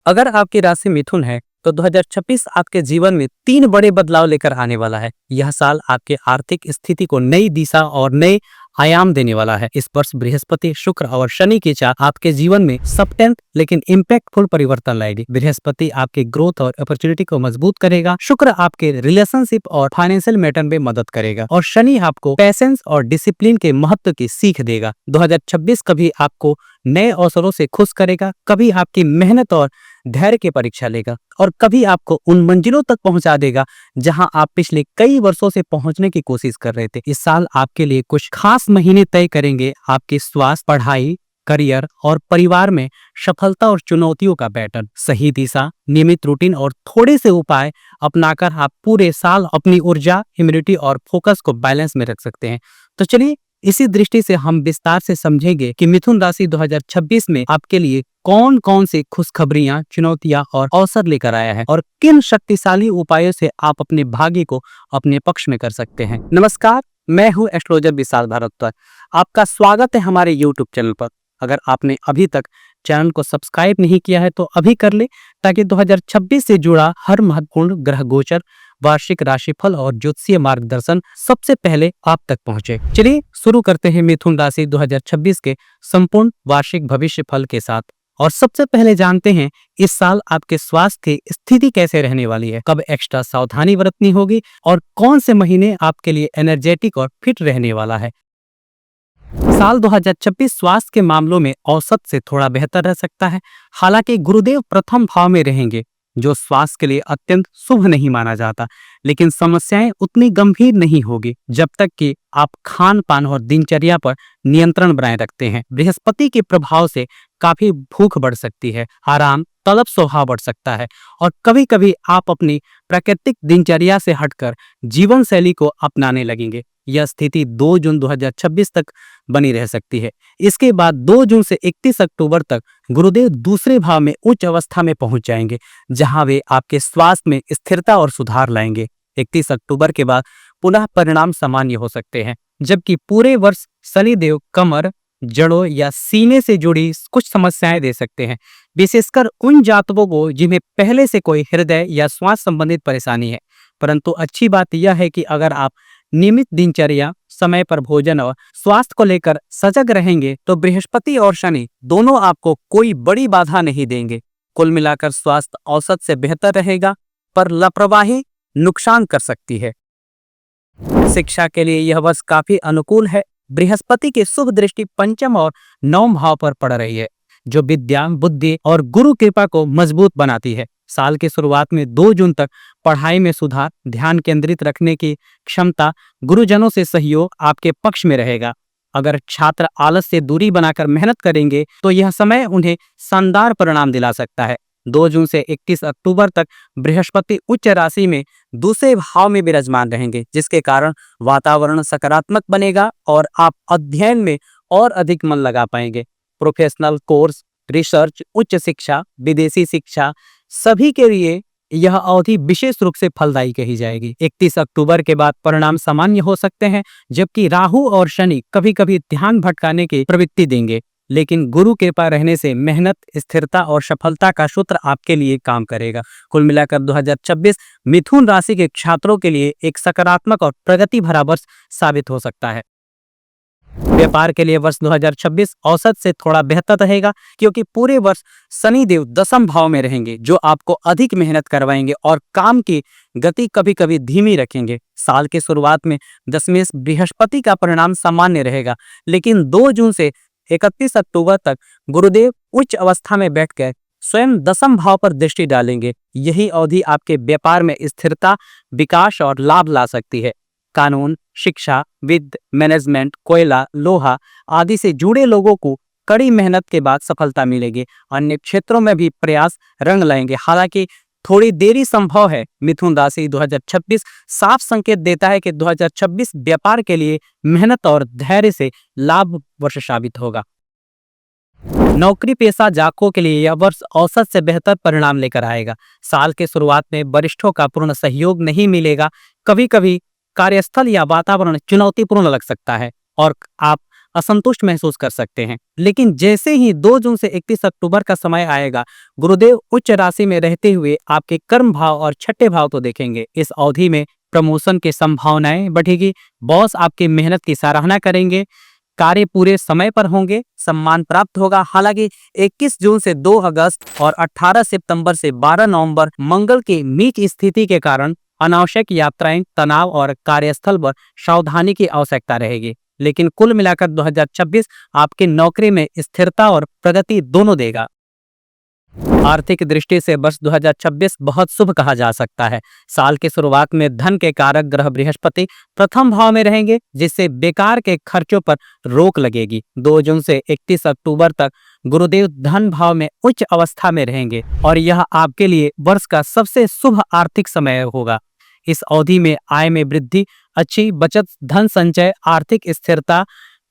अगर आपकी राशि मिथुन है तो 2026 आपके जीवन में 3 बड़े बदलाव लेकर आने वाला है। यह साल आपके आर्थिक स्थिति को नई दिशा और नए आयाम देने वाला है। इस वर्ष बृहस्पति, शुक्र और शनि की चाल आपके जीवन में सब्टेंट लेकिन इम्पैक्टफुल परिवर्तन लाएगी। बृहस्पति आपके ग्रोथ और अपॉर्चुनिटी को मजबूत करेगा, शुक्र आपके रिलेशनशिप और फाइनेंशियल मैटर में मदद करेगा और शनि आपको पैशंस और डिसिप्लिन के महत्व की सीख देगा। 2026 कभी आपको नए अवसरों से खुश करेगा, कभी आपकी मेहनत और धैर्य की परीक्षा लेगा और कभी आपको उन मंजिलों तक पहुंचा देगा जहां आप पिछले कई वर्षों से पहुंचने की कोशिश कर रहे थे। इस साल आपके लिए कुछ खास महीने तय करेंगे आपके स्वास्थ्य, पढ़ाई, करियर और परिवार में सफलता और चुनौतियों का पैटर्न। सही दिशा, नियमित रूटीन और थोड़े से उपाय अपनाकर आप पूरे साल अपनी ऊर्जा, इम्यूनिटी और फोकस को बैलेंस में रख सकते हैं। तो चलिए इसी दृष्टि से हम विस्तार से समझेंगे कि मिथुन राशि 2026 में आपके लिए कौन कौन सी खुशखबरियां, चुनौतियां और अवसर लेकर आया है और किन शक्तिशाली उपायों से आप अपने भाग्य को अपने पक्ष में कर सकते हैं। नमस्कार, मैं हूं एस्ट्रोलॉजर विशाल भारद्वाज। आपका स्वागत है हमारे यूट्यूब चैनल पर। अगर आपने अभी तक चैनल को सब्सक्राइब नहीं किया है तो अभी कर ले, ताकि 2026 से जुड़ा हर महत्वपूर्ण ग्रह गोचर, वार्षिक राशिफल और ज्योतिषीय मार्गदर्शन सबसे पहले आप तक पहुंचे। चलिए शुरू करते हैं मिथुन राशि 2026 के संपूर्ण वार्षिक भविष्य फल के साथ। और सबसे पहले जानते हैं इस साल आपके स्वास्थ्य की स्थिति कैसे रहने वाली है, कब एक्स्ट्रा सावधानी बरतनी होगी और कौन से महीने आपके लिए एनर्जेटिक और फिट रहने वाला है। साल 2026 स्वास्थ्य के मामलों में औसत से थोड़ा बेहतर रह सकता है। हालांकि गुरुदेव प्रथम भाव में रहेंगे, जो स्वास्थ्य के लिए अत्यंत शुभ नहीं माना जाता, लेकिन समस्याएं उतनी गंभीर नहीं होगी जब तक कि आप खान पान और दिनचर्या पर नियंत्रण बनाए रखते हैं। बृहस्पति के प्रभाव से काफी भूख बढ़ सकती है, आराम तलब स्वभाव बढ़ सकता है और कभी कभी आप अपनी प्राकृतिक दिनचर्या से हटकर जीवन शैली को अपनाने लगेंगे। यह स्थिति 2 जून 2026 तक बनी रह सकती है। इसके बाद 2 जून से 31 अक्टूबर तक गुरुदेव दूसरे भाव में उच्च अवस्था में पहुंच जाएंगे, जहां वे आपके स्वास्थ्य में स्थिरता और सुधार लाएंगे। 31 अक्टूबर के बाद पुनः परिणाम सामान्य हो सकते हैं, जबकि पूरे वर्ष शनिदेव कमर, जड़ों या सीने से जुड़ी कुछ समस्याएं दे सकते हैं, विशेषकर उन जातकों को जिन्हें पहले से कोई हृदय या श्वास संबंधित परेशानी है। परंतु अच्छी बात यह है कि अगर आप नियमित दिनचर्या, समय पर भोजन और स्वास्थ्य को लेकर सजग रहेंगे तो बृहस्पति और शनि दोनों आपको कोई बड़ी बाधा नहीं देंगे। कुल मिलाकर स्वास्थ्य औसत से बेहतर रहेगा, पर लापरवाही नुकसान कर सकती है। शिक्षा के लिए यह वर्ष काफी अनुकूल है। बृहस्पति की शुभ दृष्टि पंचम और नवम भाव पर पड़ रही है, जो विद्या, बुद्धि और गुरु कृपा को मजबूत बनाती है। साल की शुरुआत में 2 जून तक पढ़ाई में सुधार, ध्यान केंद्रित रखने की क्षमता, गुरुजनों से सहयोग आपके पक्ष में रहेगा। अगर छात्र आलस से दूरी बनाकर मेहनत करेंगे तो यह समय उन्हें शानदार परिणाम दिला सकता है। 2 जून से 31 अक्टूबर तक बृहस्पति उच्च राशि में दूसरे भाव में विराजमान रहेंगे, जिसके कारण वातावरण सकारात्मक बनेगा और आप अध्ययन में और अधिक मन लगा पाएंगे। प्रोफेशनल कोर्स, रिसर्च, उच्च शिक्षा, विदेशी शिक्षा सभी के लिए यह अवधि विशेष रूप से फलदायी कही जाएगी। 31 अक्टूबर के बाद परिणाम सामान्य हो सकते हैं, जबकि राहु और शनि कभी कभी ध्यान भटकाने की प्रवृत्ति देंगे, लेकिन गुरु कृपा रहने से मेहनत, स्थिरता और सफलता का सूत्र आपके लिए काम करेगा। कुल मिलाकर 2026 मिथुन राशि के छात्रों के लिए एक सकारात्मक और प्रगति भरा वर्ष साबित हो सकता है। व्यापार के लिए वर्ष 2026 औसत से थोड़ा बेहतर रहेगा, क्योंकि पूरे वर्ष शनिदेव दशम भाव में रहेंगे, जो आपको अधिक मेहनत करवाएंगे और काम की गति कभी कभी धीमी रखेंगे। साल की शुरुआत में दशमेश बृहस्पति का परिणाम सामान्य रहेगा, लेकिन 2 जून से 31 अक्टूबर तक गुरुदेव उच्च अवस्था में बैठकर स्वयं दशम भाव पर दृष्टि डालेंगे। यही अवधि आपके व्यापार में स्थिरता, विकास और लाभ ला सकती है। कानून, शिक्षा, वित्त, मैनेजमेंट, कोयला, लोहा आदि से जुड़े लोगों को कड़ी मेहनत के बाद सफलता मिलेगी। अन्य क्षेत्रों में भी प्रयास रंग लाएंगे। हालांकि थोड़ी देरी संभव है। मिथुन राशि 2026 साफ संकेत देता है कि 2026 व्यापार के लिए मेहनत और धैर्य से लाभ वर्ष साबित होगा। नौकरी पेशा जातकों के लिए यह वर्ष औसत से बेहतर परिणाम लेकर आएगा। साल के शुरुआत में वरिष्ठों का पूर्ण सहयोग नहीं मिलेगा। कभी कभी कार्यस्थल या वातावरण चुनौतीपूर्ण लग सकता है और आप असंतुष्ट महसूस कर सकते हैं। लेकिन जैसे ही 2 जून से 31 अक्टूबर का समय आएगा, गुरुदेव उच्च राशि में रहते हुए आपके कर्म भाव और छठे भाव को देखेंगे। इस अवधि में प्रमोशन की संभावनाएं बढ़ेगी, बॉस आपकी मेहनत की सराहना करेंगे, कार्य पूरे समय पर होंगे, सम्मान प्राप्त होगा। हालांकि 21 जून से 2 अगस्त और 18 सितंबर से 12 नवंबर मंगल की नीच स्थिति के कारण अनावश्यक यात्राएं, तनाव और कार्यस्थल पर सावधानी की आवश्यकता रहेगी। लेकिन कुल मिलाकर 2026 आपकी नौकरी में स्थिरता और प्रगति दोनों देगा। आर्थिक दृष्टि से वर्ष 2026 बहुत शुभ कहा जा सकता है। साल की शुरुआत में धन के कारक ग्रह बृहस्पति प्रथम भाव में रहेंगे, जिससे बेकार के खर्चों पर रोक लगेगी। 2 जून से 31 अक्टूबर तक गुरुदेव धन भाव में उच्च अवस्था में रहेंगे और यह आपके लिए वर्ष का सबसे शुभ आर्थिक समय होगा। इस अवधि में आय में वृद्धि, अच्छी बचत, धन संचय, आर्थिक स्थिरता,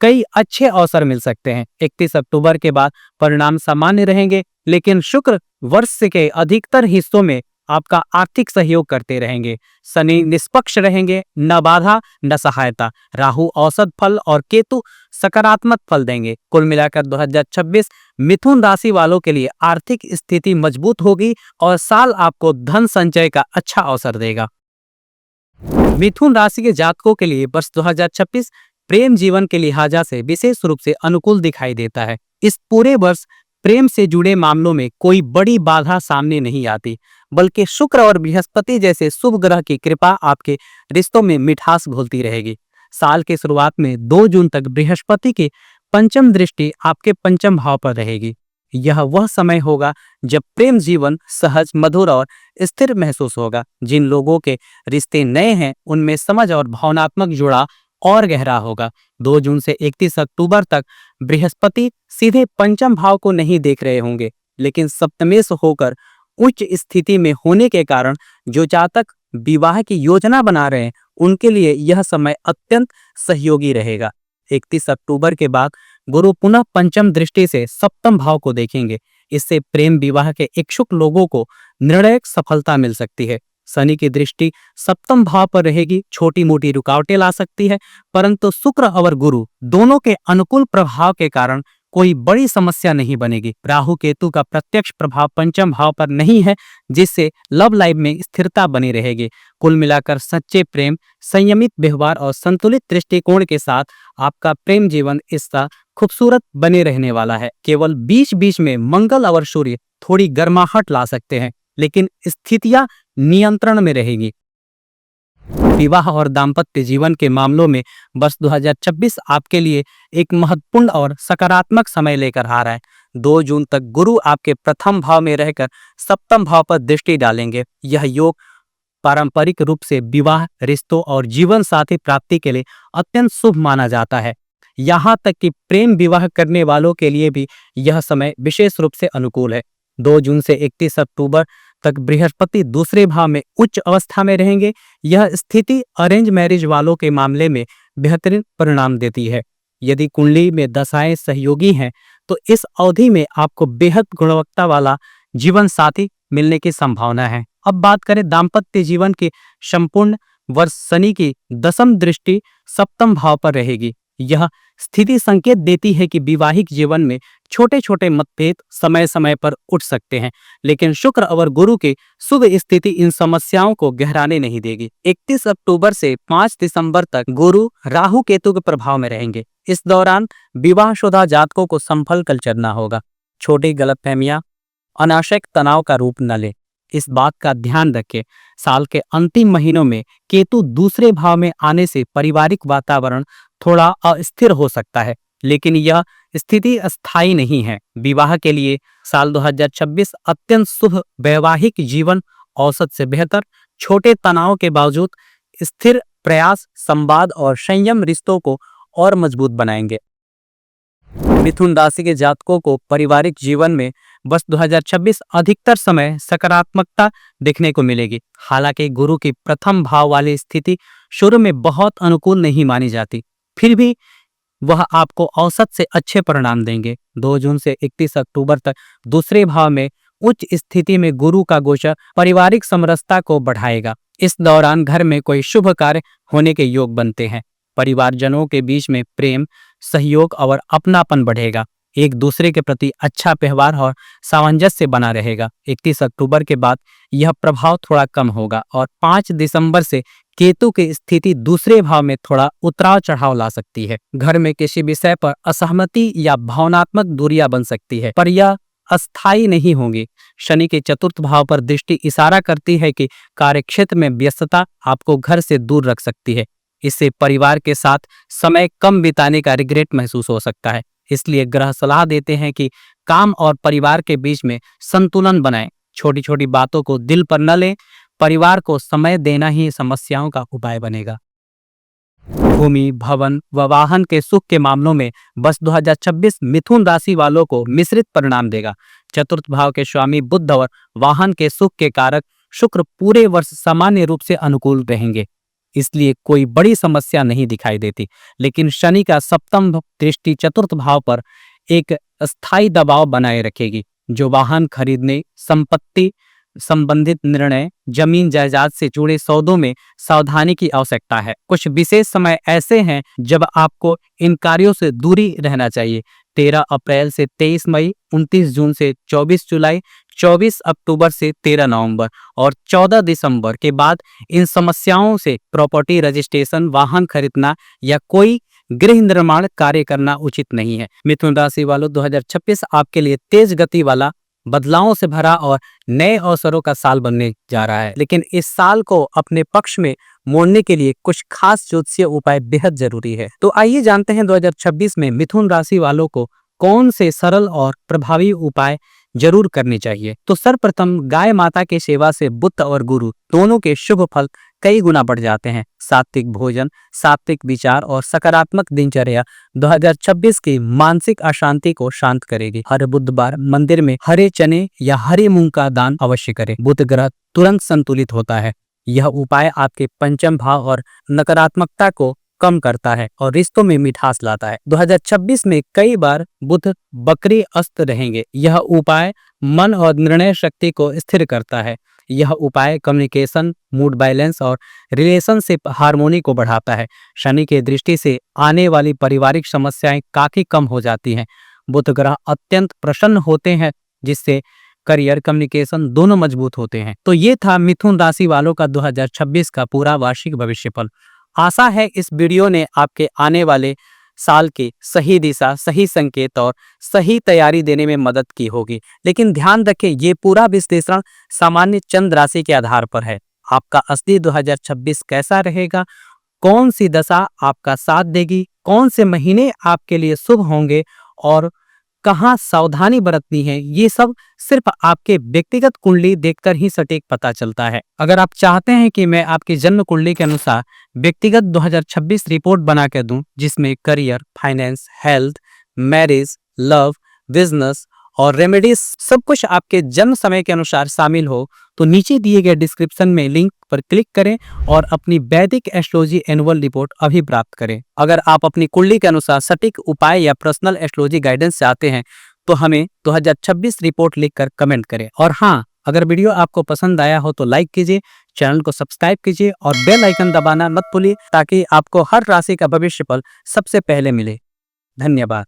कई अच्छे अवसर मिल सकते हैं। 31 अक्टूबर के बाद परिणाम सामान्य रहेंगे, लेकिन शुक्र वर्ष के अधिकतर हिस्सों में आपका आर्थिक सहयोग करते रहेंगे। शनि निष्पक्ष रहेंगे, न बाधा न सहायता। राहु औसत फल और केतु सकारात्मक फल देंगे। कुल मिलाकर 2026 मिथुन राशि वालों के लिए आर्थिक स्थिति मजबूत होगी और साल आपको धन संचय का अच्छा अवसर देगा। मिथुन राशि के जातकों के लिए वर्ष 2026 प्रेम जीवन के लिहाजा से विशेष रूप से अनुकूल दिखाई देता है। इस पूरे वर्ष प्रेम से जुड़े मामलों में कोई बड़ी बाधा सामने नहीं आती, बल्कि शुक्र और बृहस्पति जैसे शुभ ग्रह की कृपा आपके रिश्तों में मिठास घोलती रहेगी। साल की शुरुआत में 2 जून तक बृहस्पति की पंचम दृष्टि आपके पंचम भाव पर रहेगी। यह वह समय होगा जब प्रेम जीवन सहज, मधुर और स्थिर महसूस होगा। जिन लोगों के रिश्ते नए हैं, उनमें समझ और भावनात्मक जुड़ाव और गहरा होगा। 2 जून से 31 अक्टूबर तक बृहस्पति सीधे पंचम भाव को नहीं देख रहे होंगे, लेकिन सप्तमेश होकर उच्च स्थिति में होने के कारण जो जातक विवाह की योजना बना रहे हैं, उनके लिए यह समय अत्यंत सहयोगी रहेगा। 31 अक्टूबर के बाद गुरु पुनः पंचम दृष्टि से सप्तम भाव को देखेंगे। इससे प्रेम विवाह के इच्छुक लोगों को निर्णायक सफलता मिल सकती है। शनि की दृष्टि सप्तम भाव पर रहेगी, छोटी मोटी रुकावटें ला सकती है, परंतु शुक्र और गुरु दोनों के अनुकूल प्रभाव के कारण कोई बड़ी समस्या नहीं बनेगी। राहु केतु का प्रत्यक्ष प्रभाव पंचम भाव पर नहीं है, जिससे लव लाइफ में स्थिरता बनी रहेगी। कुल मिलाकर सच्चे प्रेम, संयमित व्यवहार और संतुलित दृष्टिकोण के साथ आपका प्रेम जीवन इस साल खूबसूरत बने रहने वाला है। केवल बीच बीच में मंगल और सूर्य थोड़ी गर्माहट ला सकते हैं, लेकिन स्थितियां नियंत्रण में रहेगी। विवाह और दाम्पत्य जीवन के मामलों में वर्ष 2026 आपके लिए एक महत्वपूर्ण और सकारात्मक समय लेकर आ रहा है। 2 जून तक गुरु आपके प्रथम भाव में रहकर सप्तम भाव पर दृष्टि डालेंगे। यह योग पारंपरिक रूप से विवाह, रिश्तों और जीवन साथी प्राप्ति के लिए अत्यंत शुभ माना जाता है। यहाँ तक कि प्रेम विवाह करने वालों के लिए भी यह समय विशेष रूप से अनुकूल है। 2 जून से 31 अक्टूबर तक बृहस्पति दूसरे भाव में उच्च अवस्था में रहेंगे। यह स्थिति अरेंज मैरिज वालों के मामले में बेहतरीन परिणाम देती है। यदि कुंडली में दशाएं सहयोगी हैं, तो इस अवधि में आपको बेहद गुणवत्ता वाला जीवन साथी मिलने की संभावना है। अब बात करें दाम्पत्य जीवन की संपूर्ण वर्ष शनि की दशम दृष्टि सप्तम भाव पर रहेगी। यह स्थिति संकेत देती है कि वैवाहिक जीवन में छोटे छोटे मतभेद समय समय पर उठ सकते हैं, लेकिन शुक्र और गुरु की शुभ स्थिति इन समस्याओं को गहराने नहीं देगी। 31 अक्टूबर से 5 दिसंबर तक गुरु राहु केतु के प्रभाव में रहेंगे। इस दौरान विवाहशुदा जातकों को संभल कर चलना होगा। छोटी गलतफहमियां अनावश्यक तनाव का रूप न ले, इस बात का ध्यान रखें। साल के अंतिम महीनों में केतु दूसरे भाव में आने से पारिवारिक वातावरण थोड़ा अस्थिर हो सकता है, लेकिन यह स्थिति अस्थायी नहीं है। विवाह के लिए साल 2026 अत्यंत शुभ, वैवाहिक जीवन औसत से बेहतर, छोटे तनाव के बावजूद स्थिर प्रयास, संवाद और संयम रिश्तों को और मजबूत बनाएंगे। मिथुन राशि के जातकों को पारिवारिक जीवन में वर्ष 2026 अधिकतर समय सकारात्मकता देखने को मिलेगी। हालांकि गुरु की प्रथम भाव वाली स्थिति शुरू में बहुत अनुकूल नहीं मानी जाती, फिर भी वह आपको औसत से अच्छे परिणाम देंगे। 2 जून से 31 अक्टूबर तक दूसरे भाव में उच्च स्थिति में गुरु का गोचर पारिवारिक समरसता को बढ़ाएगा। इस दौरान घर में कोई शुभ कार्य होने के योग बनते हैं। परिवारजनों के बीच में प्रेम, सहयोग और अपनापन बढ़ेगा। एक दूसरे के प्रति अच्छा व्यवहार और सामंजस्य बना रहेगा। 31 अक्टूबर के बाद यह प्रभाव थोड़ा कम होगा और 5 दिसंबर से केतु की स्थिति दूसरे भाव में थोड़ा उतराव चढ़ाव ला सकती है। घर में किसी विषय पर असहमति या भावनात्मक दूरियां बन सकती है, पर यह अस्थायी नहीं होंगी। शनि के चतुर्थ भाव पर दृष्टि इशारा करती है कि कार्यक्षेत्र में व्यस्तता आपको घर से दूर रख सकती है। इससे परिवार के साथ समय कम बिताने का रिग्रेट महसूस हो सकता है। इसलिए ग्रह सलाह देते हैं कि काम और परिवार के बीच में संतुलन बनाएं। छोटी छोटी बातों को दिल पर न लें। परिवार को समय देना ही समस्याओं का उपाय बनेगा। भूमि, भवन व वाहन के सुख के मामलों में वर्ष 2026 मिथुन राशि वालों को मिश्रित परिणाम देगा। चतुर्थ भाव के स्वामी बुध और वाहन के सुख के कारक शुक्र पूरे वर्ष सामान्य रूप से अनुकूल रहेंगे, इसलिए कोई बड़ी समस्या नहीं दिखाई देती। लेकिन शनि का सप्तम दृष्टि चतुर्थ भाव पर एक स्थायी दबाव बनाए रखेगी, जो वाहन खरीदने, संपत्ति संबंधित निर्णय, जमीन जायदाद से जुड़े सौदों में सावधानी की आवश्यकता है। कुछ विशेष समय ऐसे हैं जब आपको इन कार्यों से दूरी रहना चाहिए। 13 अप्रैल से 23 मई, 29 जून से 24 जुलाई, 24 अक्टूबर से 13 नवंबर और 14 दिसंबर के बाद इन समस्याओं से प्रॉपर्टी रजिस्ट्रेशन, वाहन खरीदना या कोई गृह निर्माण कार्य करना उचित नहीं है। मिथुन राशि वालों, 2026 आपके लिए तेज गति वाला, बदलावों से भरा और नए अवसरों का साल बनने जा रहा है। लेकिन इस साल को अपने पक्ष में मोड़ने के लिए कुछ खास ज्योतिषीय उपाय बेहद जरूरी है। तो आइए जानते हैं 2026 में मिथुन राशि वालों को कौन से सरल और प्रभावी उपाय जरूर करने चाहिए। तो सर्वप्रथम गाय माता की सेवा से बुध और गुरु दोनों के शुभ फल कई गुना बढ़ जाते हैं। सात्विक भोजन, सात्विक विचार और सकारात्मक दिनचर्या 2026 की मानसिक अशांति को शांत करेगी। हर बुधवार मंदिर में हरे चने या हरे मूंग का दान अवश्य करें। बुध ग्रह तुरंत संतुलित होता है। यह उपाय आपके पंचम भाव और नकारात्मकता को कम करता है और रिश्तों में मिठास लाता है। 2026 में कई बार बुध बकरी अस्त रहेंगे। यह उपाय मन और निर्णय शक्ति को स्थिर करता है। यह उपाय कम्युनिकेशन, मूड बैलेंस और रिलेशनशिप हार्मोनी को बढ़ाता है। शनि के दृष्टि से आने वाली पारिवारिक समस्याएं काफी कम हो जाती हैं। बुध ग्रह अत्यंत प्रसन्न होते हैं, जिससे करियर, कम्युनिकेशन दोनों मजबूत होते हैं। तो ये था मिथुन राशि वालों का 2026 का पूरा वार्षिक भविष्यफल। आशा है इस वीडियो ने आपके आने वाले साल की सही दिशा, सही संकेत और सही तैयारी देने में मदद की होगी। लेकिन ध्यान रखें, ये पूरा विश्लेषण सामान्य चंद्र राशि के आधार पर है। आपका असली 2026 कैसा रहेगा, कौन सी दशा आपका साथ देगी, कौन से महीने आपके लिए शुभ होंगे और कहाँ सावधानी बरतनी है, ये सब सिर्फ आपके व्यक्तिगत कुंडली देखकर ही सटीक पता चलता है। अगर आप चाहते हैं कि मैं आपकी जन्म कुंडली के अनुसार व्यक्तिगत 2026 रिपोर्ट बना के दूं, जिसमें career, finance, health, marriage, love, business और रेमेडीज सब कुछ आपके जन्म समय के अनुसार शामिल हो, तो नीचे दिए गए डिस्क्रिप्शन में लिंक पर क्लिक करें और अपनी वैदिक एस्ट्रोलॉजी एनुअल रिपोर्ट अभी प्राप्त करें। अगर आप अपनी कुंडली के अनुसार सटीक उपाय या पर्सनल एस्ट्रोलॉजी गाइडेंस चाहते हैं तो हमें 2026 रिपोर्ट लिखकर कमेंट करें। और हाँ, अगर वीडियो आपको पसंद आया हो तो लाइक कीजिए, चैनल को सब्सक्राइब कीजिए और बेल आइकन दबाना मत भूलिए, ताकि आपको हर राशि का भविष्यफल सबसे पहले मिले। धन्यवाद।